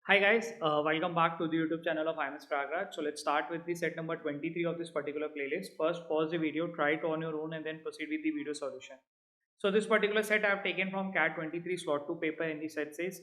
Hi guys, welcome back to the YouTube channel of IMS Pragraj. So let's start with the set number 23 of this particular playlist. First, pause the video, try it on your own, and then proceed with the video solution. So this particular set I have taken from CAT 23 slot 2 paper, and the set says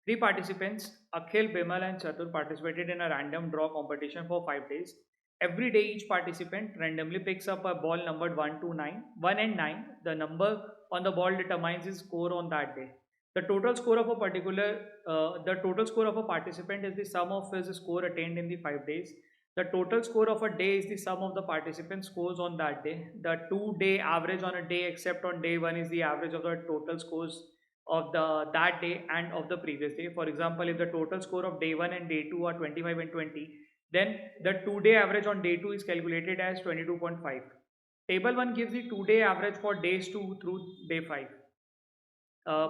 three participants, Akhil, Bimal, and Chatur, participated in a random draw competition for 5 days. Every day, each participant randomly picks up a ball numbered 1 to 9, 1 and 9. The number on the ball determines his score on that day. The total score of a participant is the sum of his score attained in the 5 days. The total score of a day is the sum of the participants' scores on that day. The 2 day average on a day, except on day one, is the average of the total scores of the that day and of the previous day. For example, if the total score of day one and day two are 25 and 20, then the 2 day average on day two is calculated as 22.5. Table 1 gives the 2 day average for days 2 through day 5.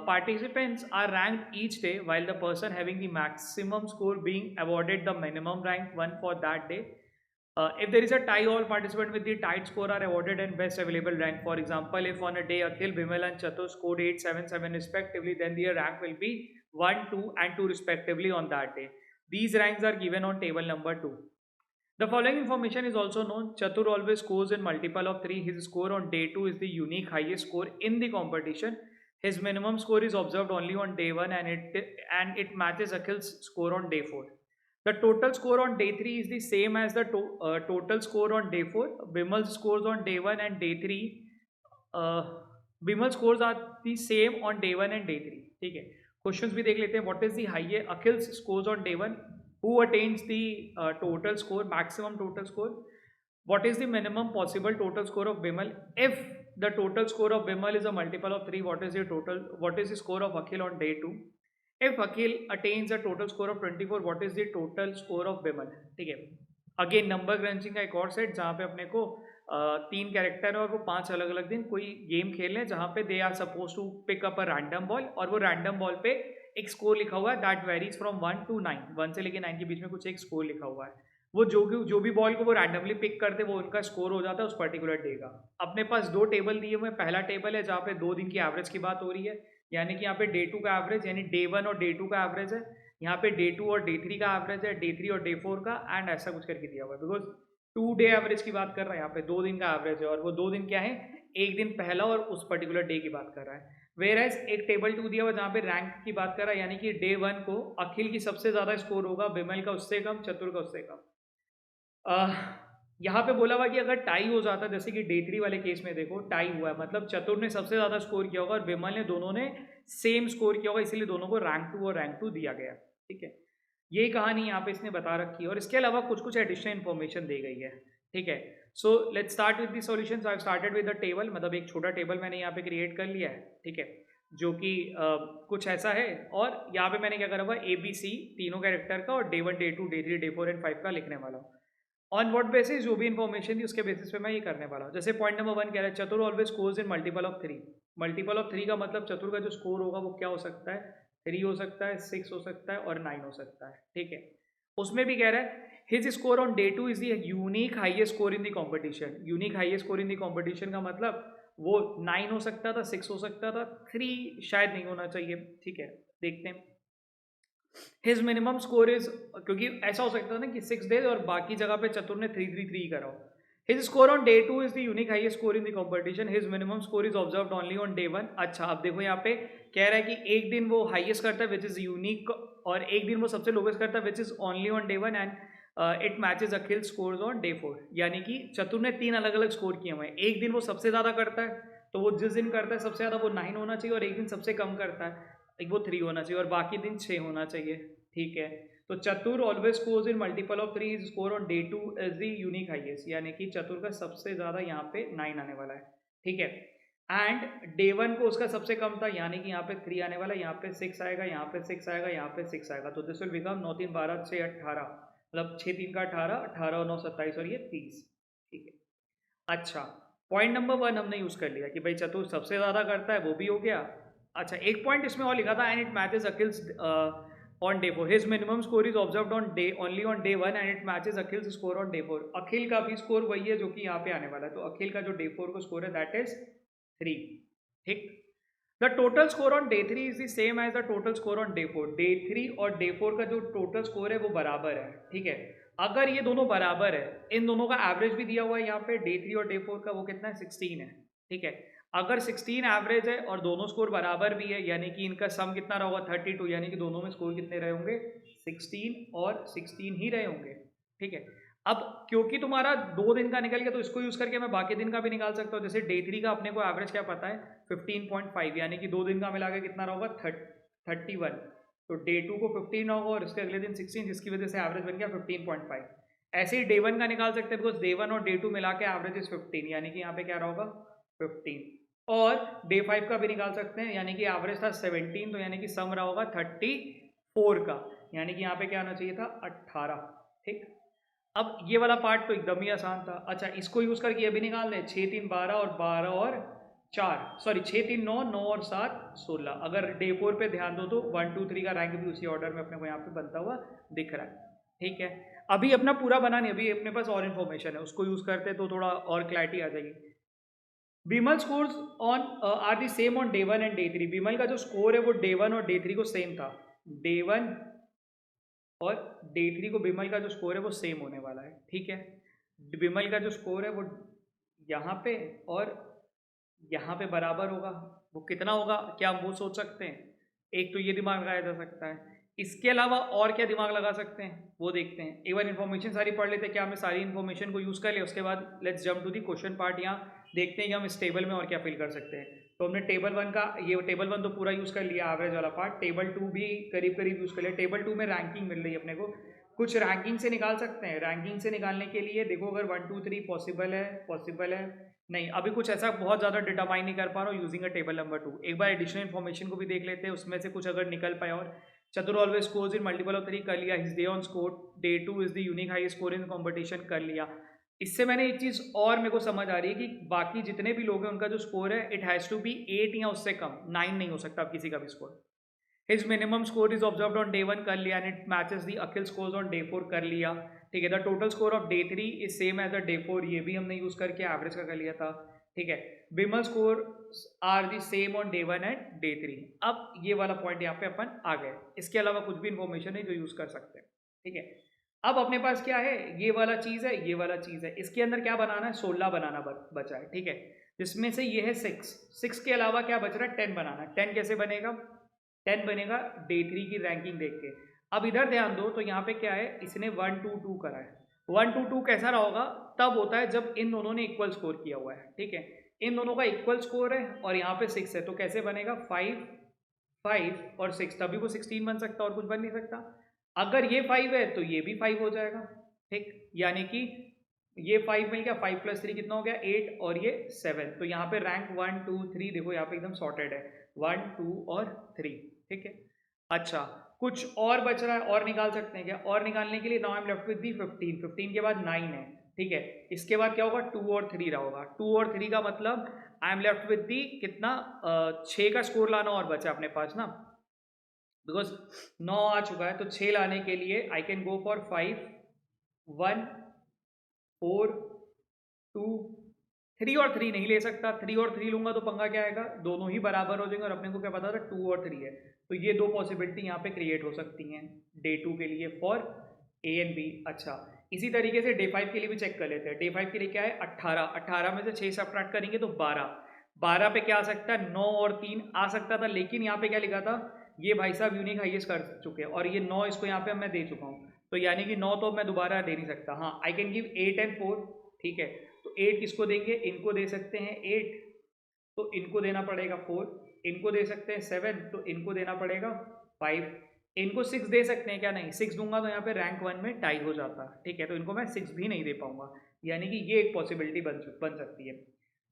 Participants are ranked each day, while the person having the maximum score being awarded the minimum rank one for that day. If there is a tie, all participants with the tied score are awarded and best available rank. For example, if on a day Akhil, Bimal, and Chatur scored 877 respectively, then their rank will be 1, 2, and 2 respectively on that day. These ranks are given on table number 2. The following information is also known. Chatur always scores in multiple of 3. His score on day 2 is the unique highest score in the competition. His minimum score is observed only on day 1, and it matches Akhil's score on day 4. The total score on day 3 is the same as the total score on day 4. Bimal's scores on day 1 and day 3. Uh, Bimal scores are the same on day 1 and day 3. ठीक है, questions भी देख लेते हैं. What is the highest Akhil's scores on day 1? Who attains the total score, maximum total score? What is the minimum possible total score of Bimal? If the total score of Bimal is a multiple of 3, what is the score of Akhil on day 2? If Akhil attains a total score of 24, what is the total score of Bimal? ठीक है. Again number crutching का एक और set जहाँ पे अपने को 3 character है और वो 5 अलग अलग दिन कोई गेम खेल रहे हैं जहाँ पे they are suppose to pick up a random ball, और वो रैंडम बॉल पे एक स्कोर लिखा हुआ है दैट वेरीज फ्रॉम 1 to 9. 1 से लेके 9 के बीच में कुछ एक स्कोर लिखा हुआ है. वो जो भी बॉल को वो रैंडमली पिक करते वो उनका स्कोर हो जाता है उस पर्टिकुलर डे का. अपने पास दो टेबल दिए हुए. पहला टेबल है जहाँ पे 2 दिन की एवरेज की बात हो रही है, यानी कि यहाँ पे डे 2 का एवरेज, यानी डे 1 और डे 2 का एवरेज है. यहाँ पे डे 2 और डे 3 का एवरेज है, डे 3 और डे 4 का, एंड ऐसा कुछ करके दिया हुआ है. बिकॉज 2 डे एवरेज की बात कर रहा है, यहाँ पे 2 दिन का एवरेज है, और वो 2 दिन क्या है, एक दिन पहला और उस पर्टिकुलर डे की बात कर रहा है. वेर एज एक टेबल 2 दिया हुआ जहाँ पे रैंक की बात कर रहा है, यानी कि डे 1 को अखिल की सबसे ज्यादा स्कोर होगा, बिमल का उससे कम, चतुर का उससे कम. यहाँ पे बोला हुआ कि अगर टाई हो जाता, जैसे कि डे 3 वाले केस में देखो टाई हुआ है, मतलब चतुर ने सबसे ज्यादा स्कोर किया होगा और बिमल ने, दोनों ने सेम स्कोर किया होगा, इसीलिए दोनों को रैंक 2 और रैंक 2 दिया गया. ठीक है, यही कहानी यहाँ पे इसने बता रखी है, और इसके अलावा कुछ कुछ एडिशनल इन्फॉर्मेशन दी गई है. ठीक है, so let's start with the solutions. I have started with the table, मतलब एक छोटा टेबल मैंने यहाँ पे क्रिएट कर लिया है. ठीक है, जो कि कुछ ऐसा है, और यहाँ पे मैंने क्या करा हुआ, ए बी सी तीनों कैरेक्टर का, और day 1, day 2, day 3, day 4 and 5 का लिखने वाला हूँ. ऑन व्हाट बेसिस, जो भी इन्फॉर्मेशन थी उसके बेसिस पे मैं ये करने वाला हूँ. जैसे पॉइंट नंबर 1 कह रहा है चतुर always scores in multiple of 3. Multiple of 3 का मतलब चतुर का जो स्कोर होगा वो क्या हो सकता है, 3 हो सकता है, 6 हो सकता है, और 9 हो सकता है. ठीक है, उसमें भी कह रहा है his score on day 2 is the unique highest score in the competition. Unique highest score in the competition का मतलब वो 9 हो सकता था, 6 हो सकता था, 3 शायद नहीं होना चाहिए. ठीक है, देखते हैं. हिज मिनिमम स्कोर इज, क्योंकि ऐसा हो सकता है ना कि 6 डेज और बाकी जगह पे चतुर ने 3-3-3 करा हो. His score on day 2 is the unique highest score in the competition. His minimum score is observed only on day 1. अच्छा, अब देखो यहाँ पे कह रहा है कि एक दिन वो हाईएस्ट करता है विच इज यूनिक, और एक दिन वो सबसे लोवेस्ट करता है which is only on day 1, and it matches Akhil scores on day 4. यानी कि चतुर ने 3 अलग अलग स्कोर किए हुए हैं. एक दिन वो सबसे ज्यादा करता है, तो वो जिस दिन करता है सबसे ज्यादा वो 9 होना चाहिए, और एक दिन सबसे कम करता है एक वो 3 होना चाहिए, और बाकी दिन 6 होना चाहिए. ठीक है, तो चतुर always scores in multiple of 3. Score on day 2 is the unique highest, यानी कि चतुर का सबसे ज्यादा यहाँ पे 9 आने वाला है. ठीक है, एंड डे 1 को उसका सबसे कम था, यानी कि यहाँ पे 3 आने वाला है, यहाँ पे 6 आएगा, यहाँ पे 6 आएगा, यहाँ पे 6 आएगा. तो दिस विल बिकम 9 3 12 6 18, मतलब 6 3 का 18, 18 और 9 27, और ये 30. ठीक है, अच्छा, पॉइंट नंबर 1 हमने यूज कर लिया कि भाई चतुर सबसे ज्यादा करता है, वो भी हो गया. अच्छा, एक पॉइंट इसमें और लिखा था, and it matches Akhil's on day 4. His minimum score is observed on day only on day 1, and it matches Akhil's score on day 4. Akhil का भी स्कोर वही है जो कि यहाँ पे आने वाला है, तो अखिल का जो डे 4 को स्कोर है दैट इज 3. ठीक, the total score on day 3 is the same as the total score on day 4। Day 3 और डे 4 का जो टोटल स्कोर है वो बराबर है, ठीक है। अगर ये दोनों बराबर है, इन दोनों का एवरेज भी दिया हुआ है यहाँ पे, डे 3 और डे 4 का, वो कितना है 16 है, ठीक है। अगर 16 एवरेज है और दोनों स्कोर बराबर भी है, यानी कि इनका सम कितना रहा होगा 32, यानी कि दोनों में स्कोर कितने रहे होंगे 16 और 16 ही रहे होंगे, ठीक है। अब क्योंकि तुम्हारा 2 दिन का निकल गया तो इसको यूज करके मैं बाकी दिन का भी निकाल सकता हूँ। जैसे डे 3 का अपने को एवरेज क्या पता है 15.5, यानी कि 2 दिन का मिला के कितना रहा होगा 31। तो डे 2 को 15 होगा और इसके अगले दिन 16, जिसकी वजह से एवरेज बन गया 15.5। ऐसे ही डे 1 का निकाल सकते हैं, बिकॉज डे 1 और डे 2 मिला के एवरेज इज 15, यानी कि यहाँ पे क्या रहा होगा 15। और डे 5 का भी निकाल सकते हैं, यानी कि एवरेज था 17, तो यानी कि सम रहा होगा 34 का, यानी कि यहाँ पे क्या आना चाहिए था 18, ठीक। अब ये वाला पार्ट तो एकदम ही आसान था। अच्छा, इसको यूज करके ये भी निकाल लें, 6 3 12 और 12 और 4, सॉरी 6 3 9, 9 और 7 16। अगर डे 4 पे ध्यान दो तो 1 2 3 का रैंक भी उसी ऑर्डर में अपने को यहाँ पे बनता हुआ दिख रहा है, ठीक है। अभी अपना पूरा बना नहीं, अभी अपने पास और इन्फॉर्मेशन है, उसको यूज करते तो थोड़ा और क्लैरिटी आ जाएगी। Vimal scores on are the same on day 1 and day 3। Vimal का जो स्कोर है वो डे 1 और डे 3 को सेम था। डे 1 और डे 3 को विमल का जो स्कोर है वो सेम होने वाला है, ठीक है। विमल का जो स्कोर है वो यहाँ पे और यहाँ पे बराबर होगा। वो कितना होगा क्या हम वो सोच सकते हैं? एक तो ये दिमाग लगाया जा सकता है, इसके अलावा और क्या दिमाग लगा सकते हैं वो देखते हैं। एक बार इन्फॉर्मेशन सारी पढ़ लेते हैं, क्या हमें सारी इन्फॉर्मेशन को यूज़ कर ले, उसके बाद let's jump to the question part. यहाँ देखते हैं कि हम इस टेबल में और क्या फिल कर सकते हैं। तो हमने टेबल 1 का, ये टेबल 1 तो पूरा यूज़ कर लिया, एवरेज वाला पार्ट। टेबल 2 भी करीब करीब यूज़ कर लिया। टेबल 2 में रैंकिंग मिल रही है अपने को, कुछ रैंकिंग से निकाल सकते हैं। रैंकिंग से निकालने के लिए देखो, अगर 1 2 3 पॉसिबल है नहीं, अभी कुछ ऐसा बहुत ज़्यादा डिटरमाइन नहीं कर पा रहा हूँ यूजिंग अ टेबल नंबर 2। एक बार एडिशनल इन्फॉर्मेशन को भी देख लेते हैं, उसमें से कुछ अगर निकल पाए। और चतुर always scores in multiple of 3 कर लिया। His day on score day 2 is the unique high score in competition कर लिया। इससे मैंने एक चीज़ और मेरे को समझ आ रही है कि बाकी जितने भी लोग हैं उनका जो स्कोर है इट हैज़ टू बी 8 या उससे कम, 9 नहीं हो सकता अब किसी का भी score. His minimum score is observed on day 1 कर लिया, and it matches the Akhil scores on day 4 कर लिया, ठीक है। The total score of day 3 is same as the day 4, ये भी हमने यूज करके एवरेज का कर लिया था, ठीक है। Vimal score are the same on day 1 and day 3। अब ये वाला पॉइंट यहाँ पे अपन आ गए, इसके अलावा कुछ भी इन्फॉर्मेशन है जो यूज कर सकते हैं, ठीक है। अब अपने पास क्या है, ये वाला चीज़ है, ये वाला चीज़ है। इसके अंदर क्या बनाना है, 16 बनाना बचा है, ठीक है। जिसमें से ये है 6 के अलावा क्या बच रहा है 10 बनाना है। 10 कैसे बनेगा, 10 बनेगा डे 3 की रैंकिंग देख के। अब इधर ध्यान दो, तो यहाँ पे क्या है, इसने 1 2 2 करा है। 1 2 2 कैसा रहा होगा, तब होता है जब इन दोनों ने इक्वल स्कोर किया हुआ है, ठीक है। इन दोनों का इक्वल स्कोर है और यहाँ पे 6 है, तो कैसे बनेगा 5 5 और 6, तभी वो 16 बन सकता, और कुछ बन नहीं सकता। अगर ये 5 है तो ये भी 5 हो जाएगा, ठीक। यानी कि ये 5 मिल गया, 5 + 3 कितना हो गया 8, और ये 7। तो यहाँ पे रैंक 1 2 3 देखो यहाँ पे एकदम सॉर्टेड है, 1 2 और 3, ठीक है। अच्छा, कुछ और बच रहा है, और निकाल सकते हैं क्या? और निकालने के लिए now I am left with the 15। 15 के बाद 9 है, ठीक है। इसके बाद क्या होगा 2 और 3 रहा होगा। 2 और 3 का मतलब I am left with the कितना 6 का स्कोर लाना और बचा अपने पास ना, बिकॉज 9 आ चुका है। तो 6 लाने के लिए आई कैन गो फॉर 5 1 4 2 3 और 3 नहीं ले सकता। 3 और 3 लूंगा तो पंगा क्या आएगा, दोनों ही बराबर हो जाएंगे, और अपने को क्या पता था 2 और 3 है। तो ये दो पॉसिबिलिटी यहाँ पे क्रिएट हो सकती हैं डे 2 के लिए फॉर ए एंड बी। अच्छा, इसी तरीके से डे 5 के लिए भी चेक कर लेते हैं। डे 5 के लिए क्या है 18, 18 में से 6 सब्ट्रैक्ट करेंगे तो 12, 12 पे क्या आ सकता है 9 और 3 आ सकता था, लेकिन यहाँ पे क्या लिखा था, ये भाई साहब यूनिक हाईएस्ट कर चुके हैं, और ये 9 इसको यहाँ पे मैं दे चुका हूँ, तो यानी कि 9 तो मैं दोबारा दे नहीं सकता। हाँ, आई कैन गिव 8 एंड 4, ठीक है। तो 8 किसको देंगे, इनको दे सकते हैं 8, तो इनको देना पड़ेगा 4, इनको दे सकते हैं 7, तो इनको देना पड़ेगा 5, इनको 6 दे सकते हैं क्या, नहीं 6 दूंगा तो यहाँ पे रैंक 1 में टाई हो जाता, ठीक है। तो इनको मैं 6 भी नहीं दे पाऊंगा, यानी कि ये एक पॉसिबिलिटी बन सकती है।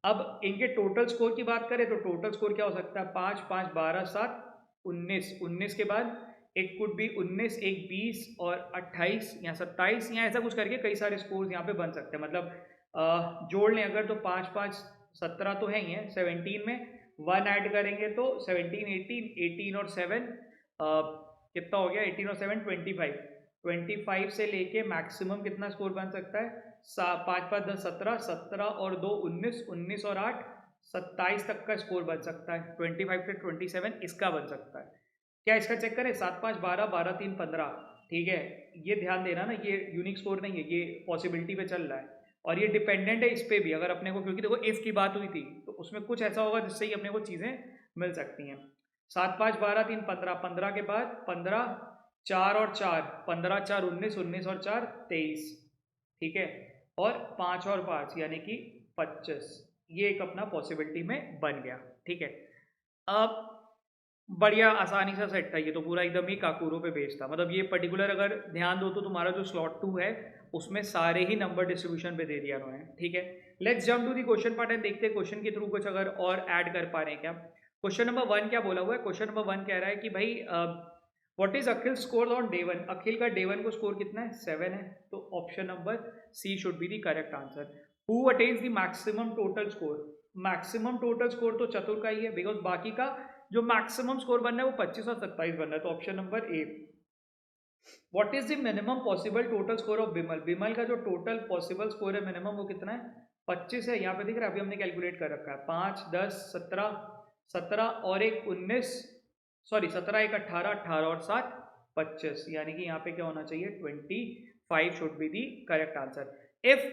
अब इनके टोटल स्कोर की बात करें तो टोटल स्कोर क्या हो सकता है 5 5 12 7 19, 19 के बाद एक कुड भी 19, एक 20 और 28 या 27 या ऐसा कुछ करके कई सारे स्कोर्स यहाँ पे बन सकते हैं। मतलब जोड़ लें अगर तो 5 5 17 तो है ही है, 17 में 1 ऐड करेंगे तो 17 18, 18 और 7 कितना हो गया 18 और 7 25, 25 से लेके मैक्सिमम कितना स्कोर बन सकता है 5 5 10 17, 17 और 2 19, 19 और 8 27 तक का स्कोर बन सकता है, 25 से 27 इसका बन सकता है। क्या इसका चेक करें? 7 5 12 12 3 15, ठीक है। ये ध्यान देना ना, ये यूनिक स्कोर नहीं है, ये पॉसिबिलिटी पे चल रहा है और ये डिपेंडेंट है इस पे भी। अगर अपने को, क्योंकि देखो इफ की बात हुई थी तो उसमें कुछ ऐसा होगा जिससे ही अपने को चीज़ें मिल सकती हैं। 7 5 12 3 15, 15 के बाद 15 4 और 4, 15 4 19, 19 और 4 23, ठीक है। और 5 और 5 यानी कि 25, ये एक अपना पॉसिबिलिटी में बन गया, ठीक है। अब बढ़िया आसानी से सेट था ये तो, पूरा एकदम ही काकूरों पे बेस्ड था। मतलब ये पर्टिकुलर अगर ध्यान दो तो तुम्हारा जो स्लॉट 2 है उसमें सारे ही नंबर डिस्ट्रीब्यूशन पे दे दिया उन्होंने, ठीक है। Let's jump to the question part and देखते हैं क्वेश्चन के थ्रू कुछ अगर और ऐड कर पा रहे हैं क्या। क्वेश्चन नंबर 1 क्या बोला हुआ है? क्वेश्चन नंबर 1 कह रहा है कि भाई what is Akhil score on day 1? अखिल का डे 1 को स्कोर कितना है? 7 है। तो option number C should be the correct answer. Who attains the maximum total score? Maximum total score तो चतुर का ही है, बिकॉज बाकी का जो मैक्सिमम स्कोर बनना है वो 25 और 27 बनना है। तो option number A. What is the minimum possible total score of Bimal? Bimal का जो टोटल पॉसिबल स्कोर है मिनिमम वो कितना है? 25 है। यहाँ पे दिख रहा है, अभी हमने कैलकुलेट कर रखा है। 5 10 17, 17 और एक 19, सॉरी 17 एक 18, 18 और 7 25, यानी कि यहाँ पे क्या होना चाहिए? 25 should be the correct answer. If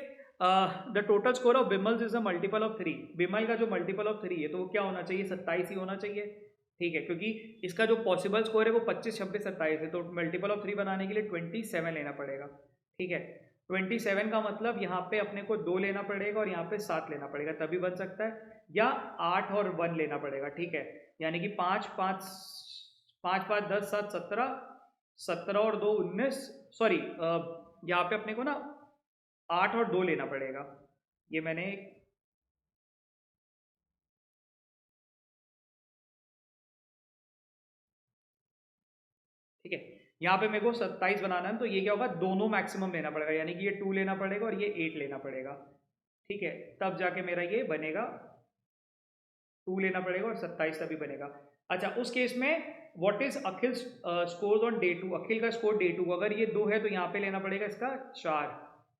the total score of Bimal is a multiple of 3, Bimal का जो मल्टीपल ऑफ 3 है तो वो क्या होना चाहिए? 27 ही होना चाहिए, ठीक है। क्योंकि इसका जो पॉसिबल स्कोर है वो 25 26 27 है, तो मल्टीपल ऑफ 3 बनाने के लिए 27 लेना पड़ेगा, ठीक है। 27 का मतलब यहाँ पे अपने को 2 लेना पड़ेगा और यहाँ पे 7 लेना पड़ेगा, तभी बन सकता है। या 8 और 1 लेना पड़ेगा, ठीक है। यानी कि 5 5 5 5 10 7 17, 17 और 2 19, सॉरी यहाँ पे अपने को ना 8 और 2 लेना पड़ेगा। ये मैंने ठीक है, यहाँ पे मेरे को 27 बनाना है तो ये क्या होगा? दोनों मैक्सिमम लेना पड़ेगा, यानी कि ये 2 लेना पड़ेगा और ये 8 लेना पड़ेगा, ठीक है। तब जाके मेरा ये बनेगा, 2 लेना पड़ेगा और 27 तभी बनेगा। अच्छा, उस केस में what is Akhil score on day 2? अखिल का स्कोर डे 2 अगर ये 2 है तो यहाँ पे लेना पड़ेगा इसका 4,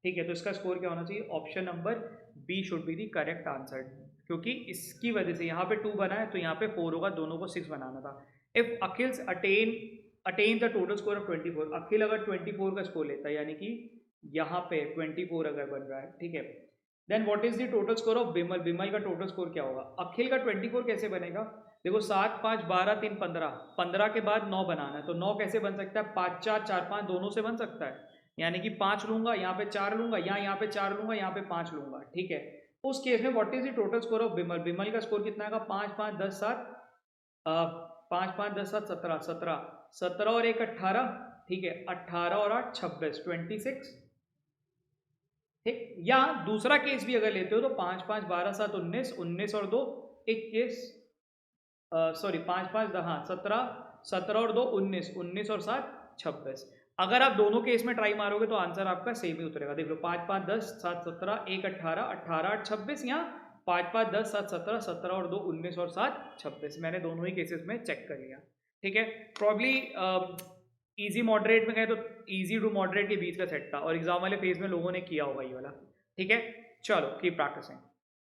ठीक है। तो इसका स्कोर क्या होना चाहिए? Option number B should be the correct answer, क्योंकि इसकी वजह से यहाँ पे 2 बना है तो यहाँ पे 4 होगा, दोनों को 6 बनाना था। If Akhil's attain the total score of 24, Akhil अगर 24 का स्कोर लेता है यानी कि यहाँ पे 24 अगर बन रहा है, ठीक है। Then what is the total score of Bimal? Bimal का टोटल स्कोर क्या होगा? अखिल का 24 कैसे बनेगा? देखो 7 5 12 3 15, 15 के बाद 9 बनाना है, तो 9 कैसे बन सकता है? 5 4 4 5 दोनों से बन सकता है, यानी कि 5 लूंगा, यहाँ पे 4 लूंगा, यहाँ पे 4 लूंगा, यहाँ पे 5 लूंगा, ठीक है। उस केस में what is the total score of Bimal? Bimal का स्कोर कितना है? 5 5 10 7, 5 5 10 7 17, 17 17 और एक 18, ठीक है। 18 और 8 26, 26, ठीक। या दूसरा केस भी अगर लेते हो तो 5 5 12 7 19, 19 और 2 21, सॉरी 5 5 हाँ 17, 17 और 2 19, 19 और 7 26। अगर आप दोनों केस में ट्राई मारोगे तो आंसर आपका सेम ही उतरेगा। देख लो 5 5 10 7 17, 1 18, 18 8 26, या 5 5 10 7 17, 17 और 2 19 और 7 26। मैंने दोनों ही केसेस में चेक कर लिया, ठीक है। प्रॉब्ली इजी मॉडरेट में गए तो इजी टू मॉडरेट के बीच का सेट था और एग्जाम वाले फेज में लोगों ने किया होगा ये वाला, ठीक है। चलो कीप प्रैक्टिसिंग।